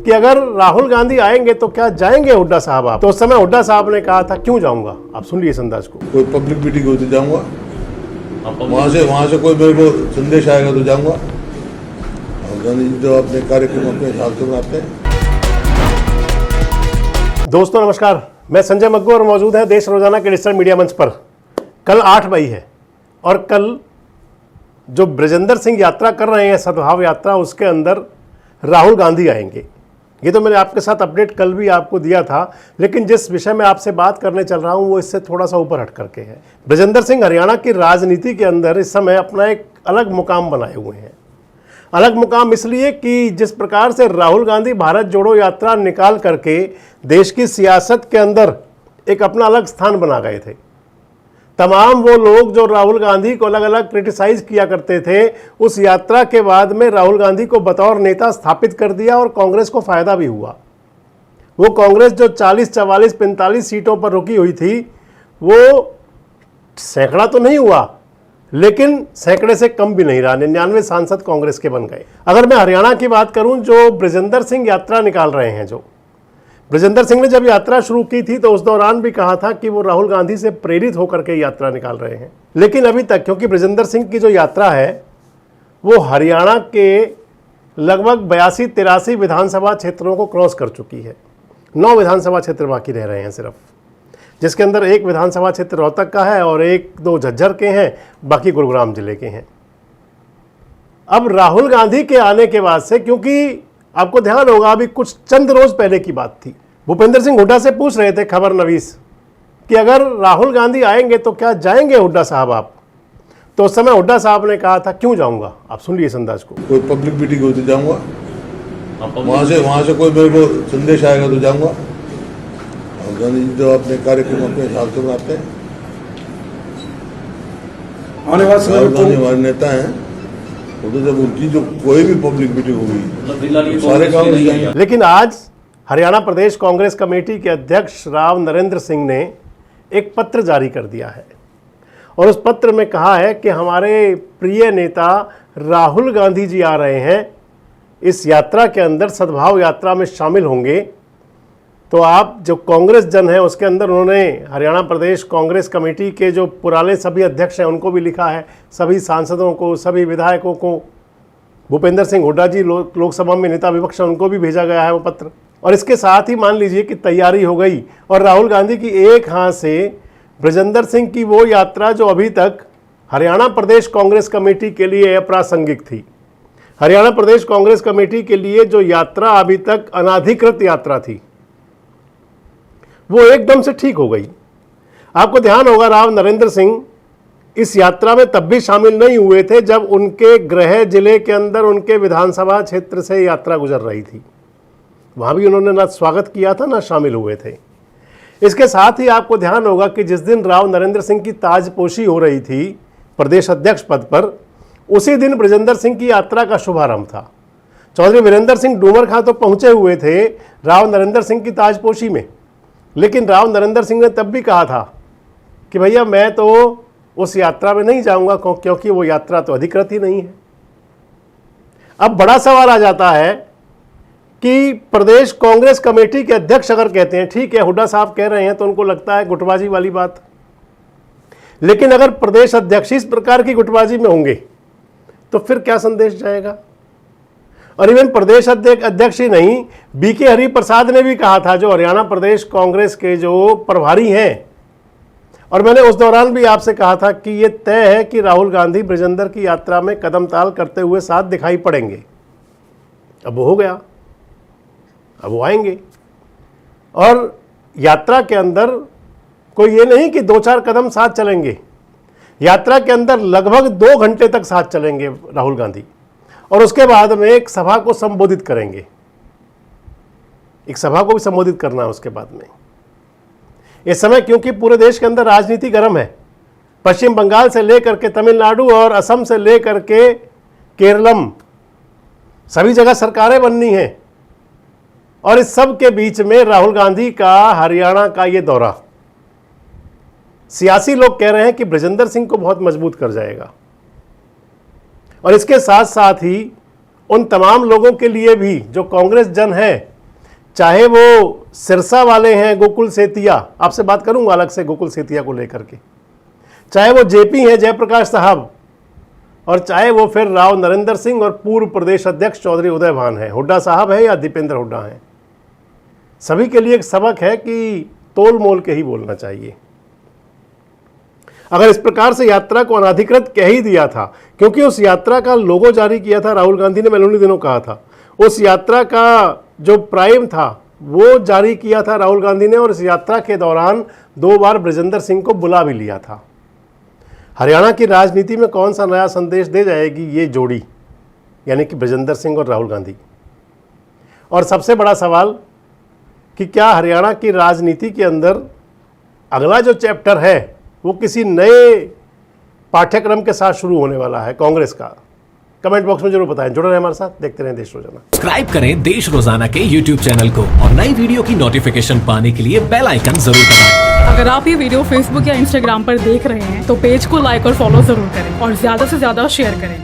कि अगर राहुल गांधी आएंगे तो क्या जाएंगे हुड्डा साहब आप? तो उस समय हुड्डा साहब ने कहा था क्यों जाऊंगा। आप सुन लिए इस अंदाज को। कोई पब्लिक मीटिंग हो तो जाऊंगा, वहां से कोई मेरे को संदेश आएगा तो जाऊंगा। राहुल गांधी जी तो अपने कार्यक्रम अपने हिसाब से बनाते हैं। दोस्तों नमस्कार, मैं संजय मग्गू और मौजूद है देश रोजाना के डिजिटल मीडिया मंच पर। कल 8 मई है और कल जो ब्रजेंद्र सिंह यात्रा कर रहे हैं, सद्भाव यात्रा, उसके अंदर राहुल गांधी आएंगे। ये तो मैंने आपके साथ अपडेट कल भी आपको दिया था, लेकिन जिस विषय में आपसे बात करने चल रहा हूं वो इससे थोड़ा सा ऊपर हट करके है। ब्रजेंद्र सिंह हरियाणा की राजनीति के अंदर इस समय अपना एक अलग मुकाम बनाए हुए हैं। अलग मुकाम इसलिए कि जिस प्रकार से राहुल गांधी भारत जोड़ो यात्रा निकाल करके देश की सियासत के अंदर एक अपना अलग स्थान बना गए थे। तमाम वो लोग जो राहुल गांधी को अलग अलग क्रिटिसाइज किया करते थे, उस यात्रा के बाद में राहुल गांधी को बतौर नेता स्थापित कर दिया और कांग्रेस को फायदा भी हुआ। वो कांग्रेस जो 40, 44, 45 सीटों पर रुकी हुई थी, वो सैकड़ा तो नहीं हुआ, लेकिन सैकड़े से कम भी नहीं रहा। 99 सांसद कांग्रेस के बन गए। अगर मैं हरियाणा की बात करूं, जो ब्रजेंद्र सिंह यात्रा निकाल रहे हैं, जो ब्रजेंद्र सिंह ने जब यात्रा शुरू की थी तो उस दौरान भी कहा था कि वो राहुल गांधी से प्रेरित होकर के यात्रा निकाल रहे हैं। लेकिन अभी तक, क्योंकि ब्रजेंद्र सिंह की जो यात्रा है वो हरियाणा के लगभग 82-83 विधानसभा क्षेत्रों को क्रॉस कर चुकी है। 9 विधानसभा क्षेत्र बाकी रह रहे हैं सिर्फ, जिसके अंदर एक विधानसभा क्षेत्र रोहतक का है और 1-2 झज्जर के हैं, बाकी गुरुग्राम जिले के हैं। अब राहुल गांधी के आने के बाद से, क्योंकि आपको ध्यान होगा अभी कुछ चंद रोज पहले की बात थी, भूपेंद्र सिंह हुड्डा से पूछ रहे थे खबर नवीस कि अगर राहुल गांधी आएंगे तो क्या जाएंगे हुड्डा साहब आप? तो उस समय हुड्डा साहब ने कहा था क्यों जाऊंगा। आप सुन लिए इस अंदाज को। कोई पब्लिक मीटिंग हो तो जाऊंगा, वहां से कोई मेरे को संदेश आएगा तो जाऊंगा। राहुल गांधी जी तो अपने कार्यक्रम अपने हिसाब से बनाते हैं। राहुल गांधी हमारे नेता हैं, तो जब उनकी जो कोई भी पब्लिक मीटिंग होगी सारे काम हो जाएंगे। लेकिन आज हरियाणा प्रदेश कांग्रेस कमेटी के अध्यक्ष राव नरेंद्र सिंह ने एक पत्र जारी कर दिया है और उस पत्र में कहा है कि हमारे प्रिय नेता राहुल गांधी जी आ रहे हैं, इस यात्रा के अंदर सद्भाव यात्रा में शामिल होंगे। तो आप जो कांग्रेस जन है उसके अंदर उन्होंने हरियाणा प्रदेश कांग्रेस कमेटी के जो पुराने सभी अध्यक्ष हैं उनको भी लिखा है, सभी सांसदों को, सभी विधायकों को, भूपेंद्र सिंह हुड्डा जी लोकसभा में नेता विपक्ष हैं, उनको भी भेजा गया है वो पत्र। और इसके साथ ही मान लीजिए कि तैयारी हो गई और राहुल गांधी की एक हाथ से ब्रजेंद्र सिंह की वो यात्रा जो अभी तक हरियाणा प्रदेश कांग्रेस कमेटी के लिए अप्रासंगिक थी, हरियाणा प्रदेश कांग्रेस कमेटी के लिए जो यात्रा अभी तक अनाधिकृत यात्रा थी, वो एकदम से ठीक हो गई। आपको ध्यान होगा राव नरेंद्र सिंह इस यात्रा में तब भी शामिल नहीं हुए थे जब उनके गृह जिले के अंदर उनके विधानसभा क्षेत्र से यात्रा गुजर रही थी। वहां भी उन्होंने ना स्वागत किया था ना शामिल हुए थे। इसके साथ ही आपको ध्यान होगा कि जिस दिन राव नरेंद्र सिंह की ताजपोशी हो रही थी प्रदेश अध्यक्ष पद पर, उसी दिन ब्रजेंद्र सिंह की यात्रा का शुभारंभ था। चौधरी वीरेंद्र सिंह डूमर खां तो पहुंचे हुए थे राव नरेंद्र सिंह की ताजपोशी में, लेकिन राव नरेंद्र सिंह ने तब भी कहा था कि भैया मैं तो उस यात्रा में नहीं जाऊंगा क्योंकि वो यात्रा तो अधिकृत ही नहीं है। अब बड़ा सवाल आ जाता है कि प्रदेश कांग्रेस कमेटी के अध्यक्ष अगर कहते हैं, ठीक है हुड्डा साहब कह रहे हैं तो उनको लगता है गुटबाजी वाली बात, लेकिन अगर प्रदेश अध्यक्ष इस प्रकार की गुटबाजी में होंगे तो फिर क्या संदेश जाएगा? और इवन प्रदेश अध्यक्ष ही नहीं, बीके हरिप्रसाद ने भी कहा था, जो हरियाणा प्रदेश कांग्रेस के जो प्रभारी हैं, और मैंने उस दौरान भी आपसे कहा था कि ये तय है कि राहुल गांधी ब्रजेंद्र की यात्रा में कदम ताल करते हुए साथ दिखाई पड़ेंगे। अब वो हो गया, अब वो आएंगे और यात्रा के अंदर कोई ये नहीं कि 2-4 कदम साथ चलेंगे, यात्रा के अंदर लगभग 2 घंटे तक साथ चलेंगे राहुल गांधी और उसके बाद में एक सभा को संबोधित करेंगे। एक सभा को भी संबोधित करना है उसके बाद में। इस समय क्योंकि पूरे देश के अंदर राजनीति गर्म है, पश्चिम बंगाल से लेकर के तमिलनाडु और असम से लेकर के केरलम, सभी जगह सरकारें बननी हैं और इस सब के बीच में राहुल गांधी का हरियाणा का ये दौरा, सियासी लोग कह रहे हैं कि ब्रजेंद्र सिंह को बहुत मजबूत कर जाएगा और इसके साथ साथ ही उन तमाम लोगों के लिए भी जो कांग्रेस जन है चाहे वो सिरसा वाले हैं गोकुल सेतिया, आपसे बात करूंगा अलग से गोकुल सेतिया को लेकर के, चाहे वो जेपी हैं जयप्रकाश साहब, और चाहे वो फिर राव नरेंद्र सिंह और पूर्व प्रदेश अध्यक्ष चौधरी उदय भान है, हुड्डा साहब है या दीपेंद्र हुड्डा हैं, सभी के लिए एक सबक है कि तोल मोल के ही बोलना चाहिए। अगर इस प्रकार से यात्रा को अनाधिकृत कह ही दिया था, क्योंकि उस यात्रा का लोगो जारी किया था राहुल गांधी ने, मैंने उन्हीं दिनों कहा था, उस यात्रा का जो प्राइम था वो जारी किया था राहुल गांधी ने, और इस यात्रा के दौरान 2 बार ब्रजेंद्र सिंह को बुला भी लिया था। हरियाणा की राजनीति में कौन सा नया संदेश दे जाएगी ये जोड़ी, यानी कि ब्रजेंद्र सिंह और राहुल गांधी। और सबसे बड़ा सवाल कि क्या हरियाणा की राजनीति के अंदर अगला जो चैप्टर है वो किसी नए पाठ्यक्रम के साथ शुरू होने वाला है कांग्रेस का? कमेंट बॉक्स में जरूर बताएं। जुड़े रहें हमारे साथ, देखते रहें देश रोजाना। सब्सक्राइब करें देश रोजाना के YouTube चैनल को और नई वीडियो की नोटिफिकेशन पाने के लिए बेल आइकन जरूर दबाएं। अगर आप ये वीडियो Facebook या Instagram पर देख रहे हैं तो पेज को लाइक और फॉलो जरूर करें और ज्यादा से ज्यादा शेयर करें।